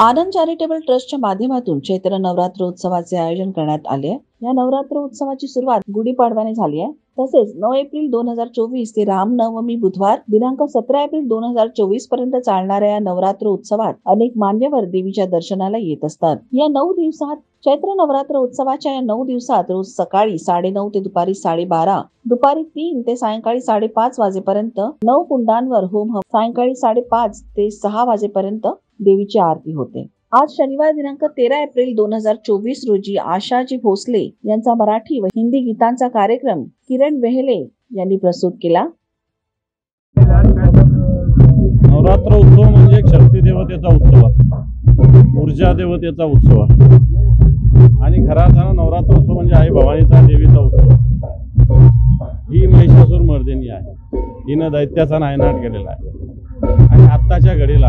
आनंद charitable ट्रस्टच्या माध्यमातून चैत्र नवरात्र उत्सवाचे आयोजन करण्यात आले. या नवरात्र उत्सवाची सुरुवात गुढीपाडव्याने झाली आहे. तसेच 9 एप्रिल 2024 ते रामनवमी बुधवार दिनांक 17 एप्रिल 2024 पर्यंत चालणाऱ्या या नवरात्र उत्सवात अनेक मान्यवर देवीच्या दर्शनाला येत असतात. या 9 दिवसात चैत्र नवरात्र उत्सवाच्या या 9 दिवसात रोज सकाळी 9:30 ते दुपारी 12:30, दुपारी 3 ते सायंकाळी 5:30 वाजेपर्यंत 9 कुंडांवर होम सायंकाळी 5:30 ते 6 वाजेपर्यंत देवीची आरती होते. आज शनिवार दिनांक 13 एप्रिल 2024 रोजी आशाजी भोसले यांचा मराठी व हिंदी गीतांचा कार्यक्रम किरण वेहले यांनी प्रस्तुत केला. नवरात्र उत्सव म्हणजे एक शक्ती देवतेचा उत्सव असतो, ऊर्जा देवतेचा उत्सव असतो आणि खरा अर्थानं नवरात्र उत्सव म्हणजे आई भवानीचा देवीचा उत्सव. ही महिषासूर मर्दिनी आहे, हिनं दैत्याचा नायनाट केलेला आहे आणि आत्ताच्या घडीला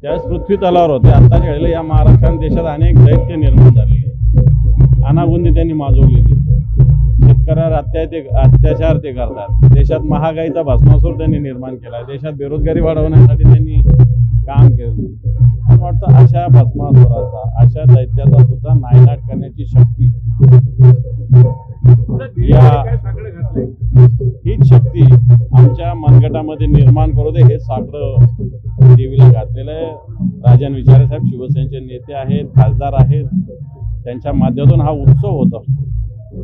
त्यावेळेस पृथ्वी तलावर होते. आत्ताच्या घडीला या महाराष्ट्र देशात अनेक दैत्य निर्माण झालेले, अनागुंदी त्यांनी माजवलेली, शेतकऱ्यावर अत्याचार ते करतात. देशात महागाईचा भस्मासूर त्यांनी निर्माण केला, देशात बेरोजगारी वाढवण्यासाठी त्यांनी काम केलं. मला वाटतं अशा भस्मासुराचा, अशा दैत्याचा सुद्धा नायनाट करण्याची शक्ती, हीच शक्ती आमच्या मनगटामध्ये निर्माण करू दे. हे साकडं देवीला घातलेलं आहे. राजन विचारे साहेब शिवसेनेचे नेते आहेत, खासदार आहेत, त्यांच्या माध्यमातून हा उत्सव होत असतो.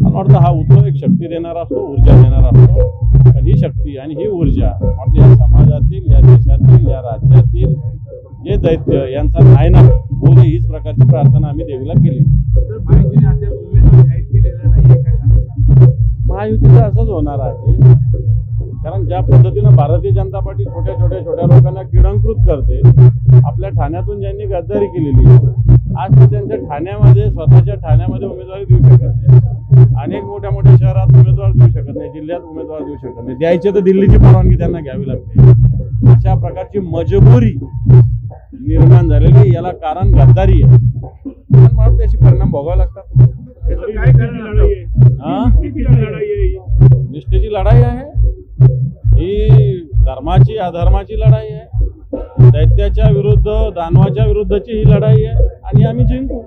मला वाटतं हा उत्सव एक शक्ती देणारा असतो, ऊर्जा देणारा असतो. पण ही शक्ती आणि ही ऊर्जा या समाजातील, या देशातील, या राज्यातील जे दैत्य यांचा नायनाट होऊ दे, हीच प्रकारची प्रार्थना आम्ही देवीला केली. महायुतीचं असंच होणार आहे, कारण ज्या पद्धतीनं भारतीय जनता पार्टी छोट्या लोकांना किडंकृत करते, आपल्या ठाण्यातून ज्यांनी गद्दारी केलेली आज ते त्यांच्या ठाण्यामध्ये, स्वतःच्या ठाण्यामध्ये उमेदवारी देऊ शकत नाही, अनेक मोठ्या शहरात उमेदवार देऊ शकत नाही, जिल्ह्यात उमेदवार देऊ शकत नाही, द्यायचे तर दिल्लीची परवानगी त्यांना घ्यावी लागते. अशा प्रकारची मजबुरी निर्माण झालेली, याला कारण गद्दारी आहे. पण मला त्याची परिणाम भोगावे लागतात. निष्ठेची लढाई आहे, ही धर्माची अधर्माची लढाई आहे, दैत्याच्या विरुद्ध दानवाच्या विरुद्धची ही लढाई आहे आणि आम्ही जिंकू.